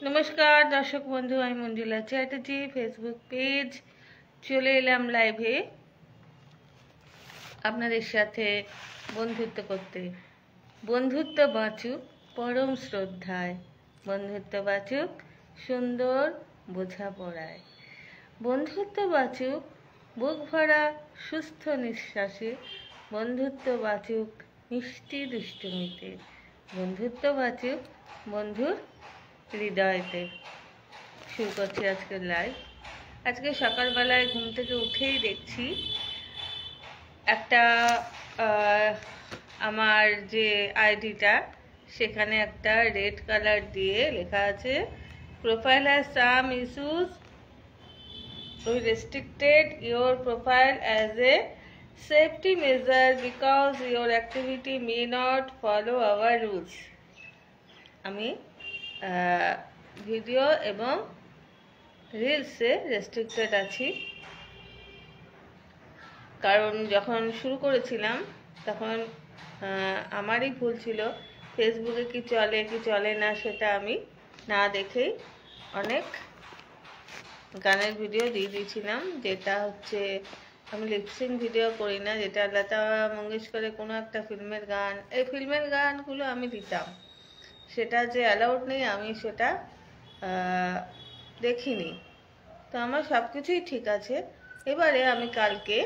নমস্কার দর্শক বন্ধু, আমি মঞ্জুলা চ্যাটার্জি। ফেসবুক পেজ চলে এলাম লাইভে আপনাদের সাথে বন্ধুত্ব করতে। বন্ধুত্ব বাঁচুক পরম শ্রদ্ধায়, বন্ধুত্ব বাঁচুক সুন্দর বোঝাপড়ায়, বন্ধুত্ব বাঁচুক বুক ভরা সুস্থ নিঃশ্বাসে, বন্ধুত্ব বাঁচুক মিষ্টি দুষ্টুমিতে, বন্ধুত্ব বাঁচুক বন্ধুর হৃদয়তে। শুরু করছি আজকের লাইভ। আজকে সকালবেলায় ঘুম থেকে উঠেই দেখছি একটা আমার যে আইডিটা, সেখানে একটা রেড কালার দিয়ে লেখা আছে profile has some issues, we restricted your profile as a safety measure because your activity may not follow our rules. আমি ভিডিও এবং রিলসে রেস্ট্রিক্টেড আছি, কারণ যখন শুরু করেছিলাম তখন আমারই ভুল ছিল। ফেসবুকে কি চলে কি চলে না সেটা আমি না দেখেই অনেক গানের ভিডিও দিয়ে দিয়েছিলাম, যেটা হচ্ছে আমি লিপসিং ভিডিও করি না, যেটা লতা মঙ্গেশকরের কোনো একটা ফিল্মের গান, এই ফিল্মের গানগুলো আমি দিতাম। সেটা যে অ্যালাউড নেই আমি সেটা দেখিনি। তো আমার সব কিছুই ঠিক আছে। এবারে আমি কালকে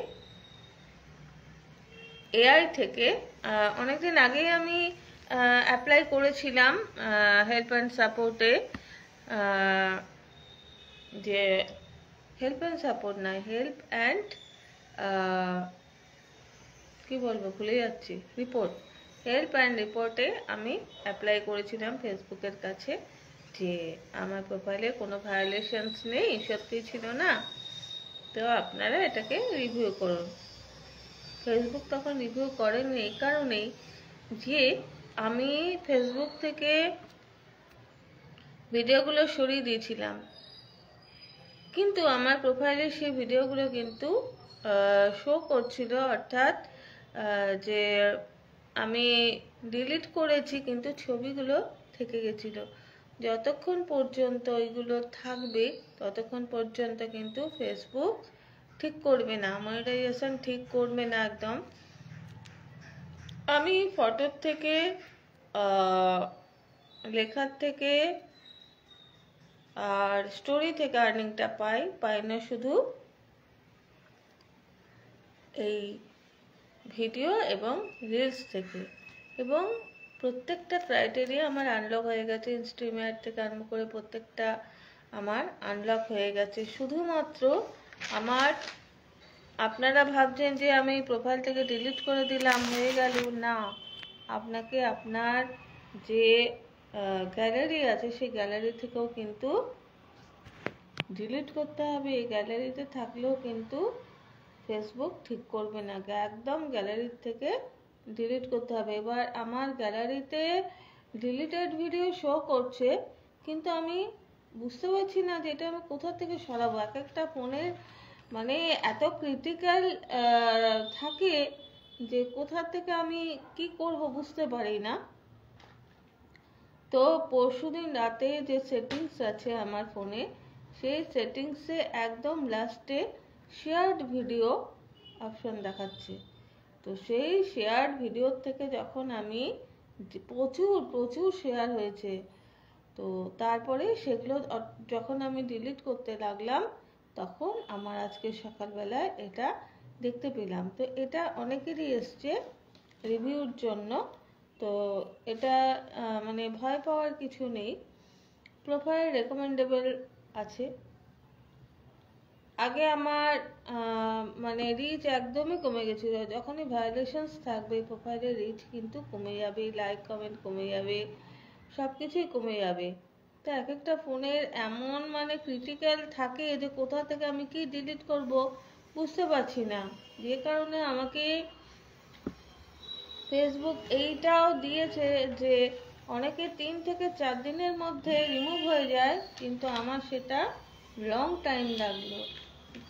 এআই থেকে অনেকদিন আগেই আমি অ্যাপ্লাই করেছিলাম হেল্প অ্যান্ড সাপোর্টে, যে হেল্প অ্যান্ড সাপোর্ট নয়, হেল্প অ্যান্ড কি বলবো ভুলে যাচ্ছি, রিপোর্ট, হেল্প অ্যান্ড রিপোর্টে আমি অ্যাপ্লাই করেছিলাম ফেসবুকের কাছে যে আমার প্রোফাইলে কোনো ভায়োলেশনস নেই, সত্যি ছিল না, তো আপনারা এটাকে রিভিউ করুন। ফেসবুক তখন রিভিউ করেনি এই কারণেই যে আমি ফেসবুক থেকে ভিডিওগুলো সরিয়ে দিয়েছিলাম, কিন্তু আমার প্রোফাইলে সেই ভিডিওগুলো কিন্তু শো করছিল, অর্থাৎ যে আমি ডিলিট করেছি কিন্তু ছবিগুলো থেকে গেছিল। যতক্ষণ পর্যন্ত ওইগুলো থাকবে ততক্ষণ পর্যন্ত কিন্তু ফেসবুক ঠিক করবে না, মনিটাইজেশন ঠিক করবে না একদম। আমি ফটোর থেকে, লেখার থেকে আর স্টোরি থেকে আর্নিংটা পাই না, শুধু এই ভিডিও এবং রিলস থেকে। এবং প্রত্যেকটা ক্রাইটেরিয়া আমার আনলক হয়ে গেছে, স্ট্রিমিয়ার থেকে আরম্ভ করে প্রত্যেকটা আমার আনলক হয়ে গেছে। শুধুমাত্র আমার, আপনারা ভাবছেন যে আমি প্রোফাইল থেকে ডিলিট করে দিলাম হয়ে গেল, না, আপনাকে আপনার যে গ্যালারি আছে সেই গ্যালারি থেকেও কিন্তু ডিলিট করতে হবে। এই গ্যালারিতে থাকলেও কিন্তু ফেসবুক ঠিক করবে না, একদম গ্যালারির থেকে ডিলিট করতে হবে। এবার আমার গ্যালারিতে ডিলিটেড ভিডিও শো করছে, কিন্তু আমি বুঝতে পারছি না যে এটা আমি কোথা থেকে সরাবো। এক একটা ফোনের মানে এত ক্রিটিক্যাল থাকে যে কোথা থেকে আমি কি করব বুঝতে পারি না। তো পরশুদিন রাতে যে সেটিংস আছে আমার ফোনে, সেই সেটিংসে একদম লাস্টে শেয়ার্ড ভিডিও অপশন দেখাচ্ছে। তো সেই শেয়ার্ড ভিডিওর থেকে যখন আমি প্রচুর শেয়ার হয়েছে, তো তারপরে সেগুলো যখন আমি ডিলিট করতে লাগলাম তখন আমার আজকে সকালবেলায় এটা দেখতে পেলাম। তো এটা অনেকেরই এসছে রিভিউর জন্য, তো এটা মানে ভয় পাওয়ার কিছু নেই, প্রোফাইল রেকমেন্ডেবল আছে। আগে আমার মানে রিচ একদমই কমে গেছিলো, যখনই ভায়োলেশনস থাকবে প্রোফাইলের রিচ কিন্তু কমে যাবে, লাইক কমেন্ট কমে যাবে, সব কিছুই কমে যাবে। তো এক একটা ফোনের এমন মানে ক্রিটিক্যাল থাকে যে কোথা থেকে আমি কি ডিলিট করব বুঝতে পারছি না, যে কারণে আমাকে ফেসবুক এইটাও দিয়েছে যে অনেকে 3 থেকে 4 দিনের মধ্যে রিমুভ হয়ে যায়, কিন্তু আমার সেটা লং টাইম লাগলো,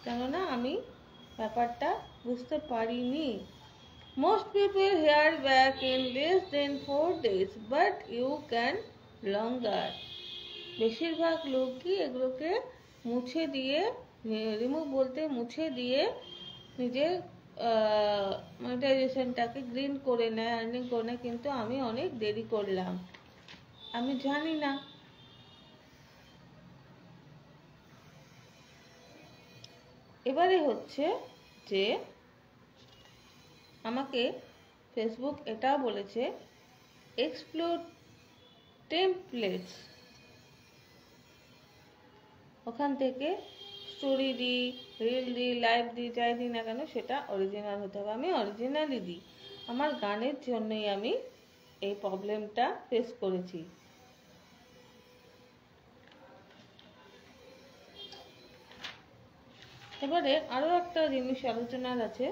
কেননা আমি ব্যাপারটা বুঝতে পারিনি। Most people hear back in less than 4 days, but you can longer. বেশিরভাগ লোকই এগুলোকে মুছে দিয়ে, রিমুভ বলতে মুছে দিয়ে নিজের মনিটাইজেশনটাকে গ্রিন করে নেয়, আর্নিং করে নেয়। কিন্তু আমি অনেক দেরি করলাম, আমি জানি না। এবারে হচ্ছে যে আমাকে ফেসবুক এটাও বলেছে এক্সপ্লোর টেমপ্লেটস, ওখান থেকে স্টোরি দিই, রিল দিই, লাইভ দিই, যাই দিই না কেন সেটা অরিজিনাল হতে হবে। আমি অরিজিনালই দিই। আমার গানের জন্যই আমি এই প্রবলেমটা ফেস করেছি। এবারে আরও একটা জিনিস আলোচনার আছে,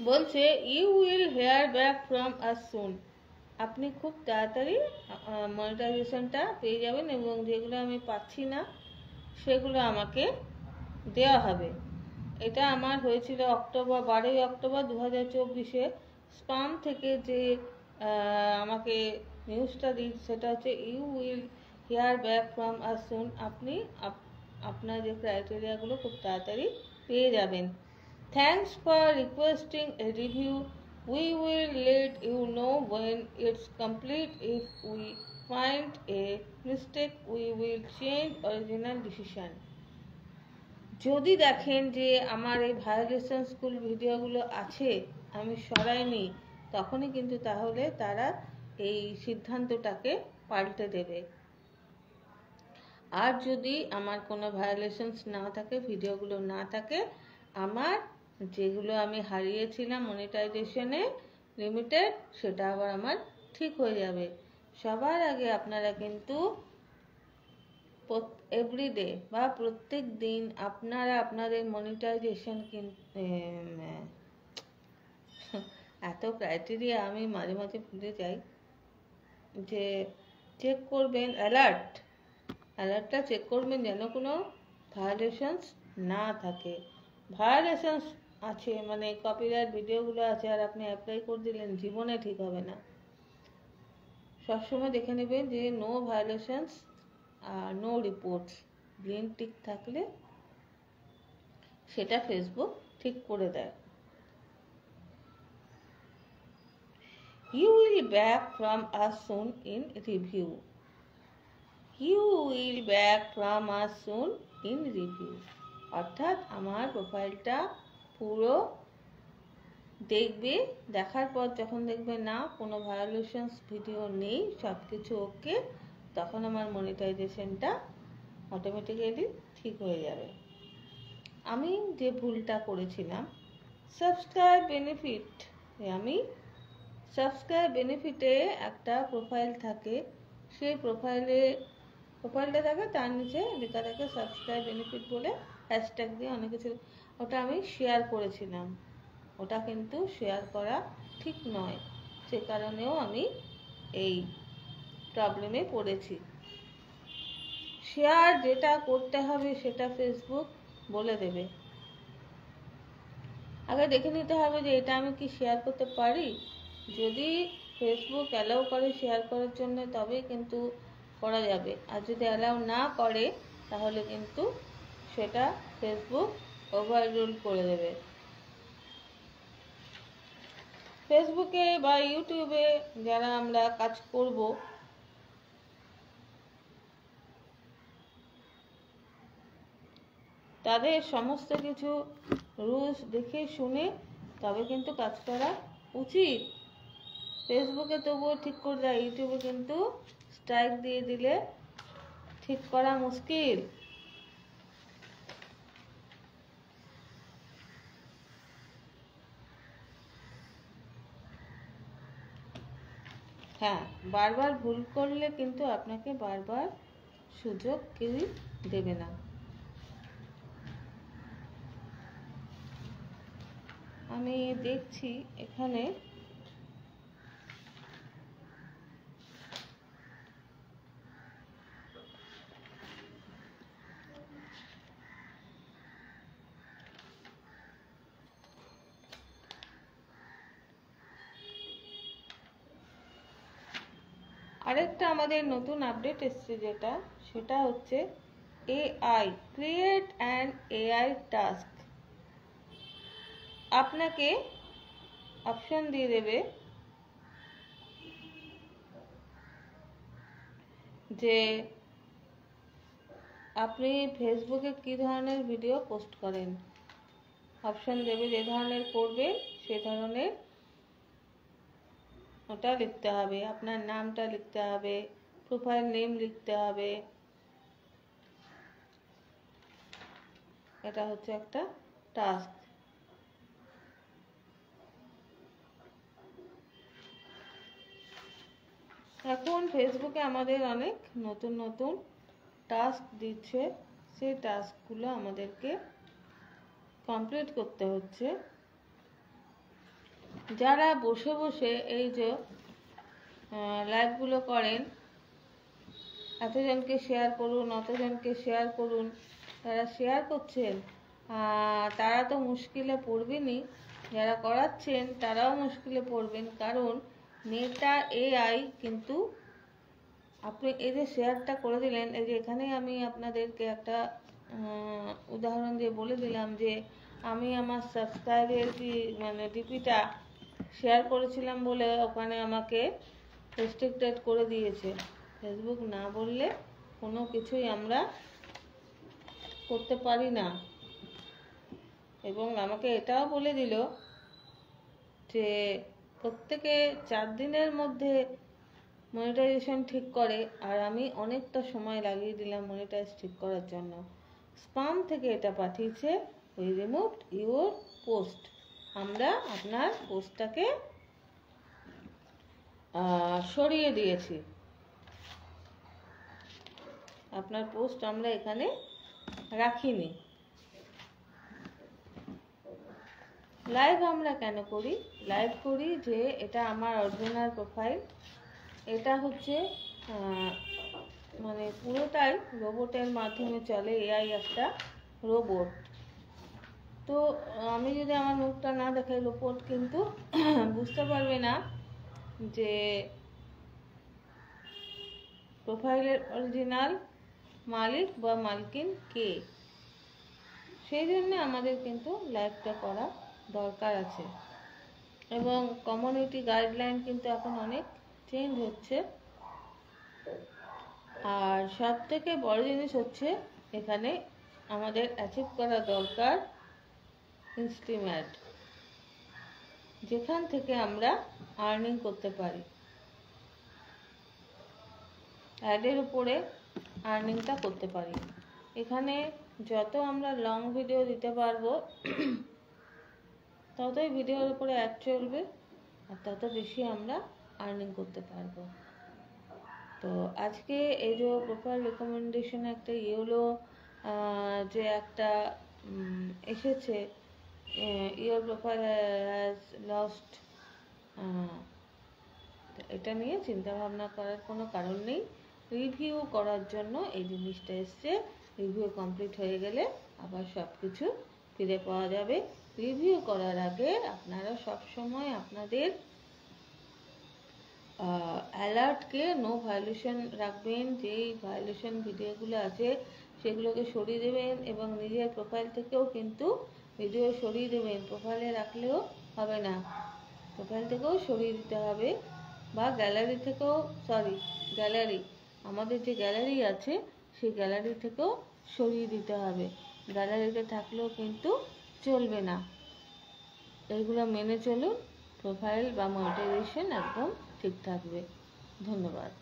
বলছে you will hear back from us soon. আপনি খুব তাড়াতাড়ি মনিটাইজেশনটা পেয়ে যাবেন এবং যেগুলো আমি পাচ্ছি না সেগুলো আমাকে দেওয়া হবে। এটা আমার হয়েছিল অক্টোবর 12ই অক্টোবর 2024-এ। স্পাম থেকে যে আমাকে নিউজটা দিই সেটা হচ্ছে you will hear back from us soon. আপনি আপনার যে ক্রাইটেরিয়াগুলো খুব তাড়াতাড়ি পেয়ে যাবেন। Thanks for requesting a review, we will let you know when it's complete. If we find a mistake we will change original decision. যদি দেখেন যে আমার এই ভায়োলেশন স্কুল ভিডিওগুলো আছে আমি সরাইনি, তখনই কিন্তু তাহলে তারা এই সিদ্ধান্তটাকে পাল্টে দেবে। আর যদি আমার কোনো ভায়োলেশনস না থাকে, ভিডিওগুলো না থাকে, আমার যেগুলো আমি হারিয়েছিলাম মনিটাইজেশনে লিমিটেড, সেটা আবার আমার ঠিক হয়ে যাবে। সবার আগে আপনারা কিন্তু এভরিডে বা প্রত্যেক দিন আপনারা আপনাদের মনিটাইজেশন এত ক্রাইটেরিয়া আমি মাঝে মাঝে ভুলে যাই, যে চেক করবেন, অ্যালার্টটা চেক করবেন যেন কোনো ভায়োলেশনস না থাকে। ভায়োলেশনস আছে মানে কপিরাইট ভিডিওগুলো আছে আর আপনি অ্যাপ্লাই করে দিলেন, জীবনে ঠিক হবে না। সবসময় দেখে নেবেন যে নো ভায়োলেশনস আর নো রিপোর্টস, গ্রিন টিক থাকলে সেটা ফেসবুক ঠিক করে দেয়। You will back from us soon in review. You will back from us soon in review. অর্থাৎ আমার প্রোফাইলটা পুরো দেখবে, দেখার পর যখন দেখবে না কোনো ভায়োলেশনস ভিডিও নেই, সব কিছু ওকে, তখন আমার মনিটাইজেশনটা অটোমেটিক্যালি ঠিক হয়ে যাবে। আমি যে ভুলটা করেছিলাম সাবস্ক্রাইব বেনিফিট, আমি সাবস্ক্রাইব বেনিফিটে একটা প্রোফাইল থাকে, সেই প্রোফাইলটা থাকে, তার নিচে লেখা থাকে সাবস্ক্রাইব বেনিফিট বলে হ্যাশট্যাগ দিয়ে অনেক কিছু, ওটা আমি শেয়ার করেছিলাম। ওটা কিন্তু শেয়ার করা ঠিক নয়, সে কারণেও আমি এই প্রবলেমে পড়েছি। শেয়ার যেটা করতে হবে সেটা ফেসবুক বলে দেবে। আগে দেখে নিতে হবে যে এটা আমি কি শেয়ার করতে পারি। যদি ফেসবুক অ্যালাউ করে শেয়ার করার জন্য তবেই কিন্তু করা যাবে, আর যদি অ্যালাউ না করে তাহলে কিন্তু সেটা ফেসবুক ওভাররুল করে দেবে। ফেসবুকে বা ইউটিউবে যারা আমরা কাজ করব, তাদের সমস্ত কিছু রুলস দেখে শুনে তবে কিন্তু কাজ করা উচিত। ফেসবুকে তবুও ঠিক করে দেয়, ইউটিউবে কিন্তু স্ট্রাইক দিয়ে দিলে ঠিক করা মুশকিল। হ্যাঁ, বারবার ভুল করলে কিন্তু আপনাকে বারবার সুযোগ কেউই দেবে না। আমি দেখছি এখানে আরেকটা আমাদের নতুন আপডেট এসছে যেটা, সেটা হচ্ছে AI, create an AI task. আপনাকে অপশন দিয়ে দেবে যে আপনি ফেসবুকে কী ধরনের ভিডিও পোস্ট করেন। অপশন দেবে যে ধরনের করবেন সে ধরনের ওটা লিখতে হবে, আপনার নামটা লিখতে হবে, প্রোফাইল নেম লিখতে হবে। এটা হচ্ছে একটা টাস্ক। এখন ফেসবুকে আমাদের অনেক নতুন নতুন টাস্ক দিচ্ছে, সেই টাস্কগুলো আমাদেরকে কমপ্লিট করতে হচ্ছে। যারা বসে বসে এই যে লাইভগুলো করেন, এতজনকে শেয়ার করুন, অতজনকে শেয়ার করুন, তারা শেয়ার করছেন, তারা তো মুশকিলে পড়বেনই, যারা করাচ্ছেন তারাও মুশকিলে পড়বেন। কারণ মেটা এআই কিন্তু, আপনি এই যে শেয়ারটা করে দিলেন, এই যে এখানে আমি আপনাদেরকে একটা উদাহরণ দিয়ে বলে দিলাম যে আমি আমার সাবস্ক্রাইবের ডিপিটা শেয়ার করেছিলাম বলে ওখানে আমাকে রেস্ট্রিক্টেড করে দিয়েছে। ফেসবুক না বললে কোনো কিছুই আমরা করতে পারি না। এবং আমাকে এটাও বলে দিল যে প্রত্যেকে 4 দিনের মধ্যে মনিটাইজেশন ঠিক করে, আর আমি অনেকটা সময় লাগিয়ে দিলাম মনিটাইজ ঠিক করার জন্য। স্পাম থেকে এটা পাঠিয়েছে, উই রিমুভড ইউর পোস্ট। আমরা আপনার পোস্টটাকে সরিয়ে দিয়েছি, আপনার পোস্ট আমরা এখানে রাখিনি। লাইভ আমরা কেন করি? লাইভ করি যে এটা আমার অরিজিনাল প্রোফাইল, এটা হচ্ছে মানে পুরোটাই রোবটের মাধ্যমে চলে, এআই একটা রোবট। তো আমি যদি আমার মুখটা না দেখাই, রোবট কিন্তু বুঝতে পারবে না যে প্রোফাইলের অরিজিনাল মালিক বা মালকিন কে। সেই জন্য আমাদের কিন্তু লাইভটা করা দরকার আছে। এবং কমিউনিটি গাইডলাইন কিন্তু এখন অনেক চেঞ্জ হচ্ছে। আর সব থেকে বড় জিনিস হচ্ছে এখানে আমাদের অ্যাচিভ করা দরকার ইনস্টিমেট, যেখান থেকে আমরা আর্নিং করতে পারি, অ্যাডের উপরে আর্নিংটা করতে পারি। এখানে যত আমরা লং ভিডিও দিতে পারবো ততই ভিডিওর উপরে অ্যাড চলবে, আর তত বেশি আমরা আর্নিং করতে পারবো। তো আজকে এই যে প্রোফাইল রেকমেন্ডেশনে একটা ইয়েলো যে একটা এসেছে, ইয়োর প্রোফাইল হ্যাজ লস্ট, এটা নিয়ে চিন্তা ভাবনা করার কোনো কারণ নেই। রিভিউ করার জন্য এই জিনিসটা এসছে। রিভিউ কমপ্লিট হয়ে গেলে আবার সব কিছু ফিরে পাওয়া যাবে। রিভিউ করার আগে আপনারা সবসময় আপনাদের অ্যালার্টকে নো ভায়োলেশন রাখবেন। যেই ভায়োলেশন ভিডিওগুলো আছে সেগুলোকে সরিয়ে দেবেন, এবং নিজের প্রোফাইল থেকেও কিন্তু ভিডিও সরিয়ে দেবেন। প্রোফাইলে রাখলেও হবে না, প্রোফাইল থেকেও সরিয়ে দিতে হবে, বা গ্যালারি থেকেও, গ্যালারি, আমাদের যে গ্যালারি আছে সেই গ্যালারি থেকেও সরিয়ে দিতে হবে। গ্যালারিতে থাকলেও কিন্তু চলবে না। এইগুলো মেনে চলুন, প্রোফাইল বা মনিটাইজেশন একদম ঠিক থাকবে। ধন্যবাদ।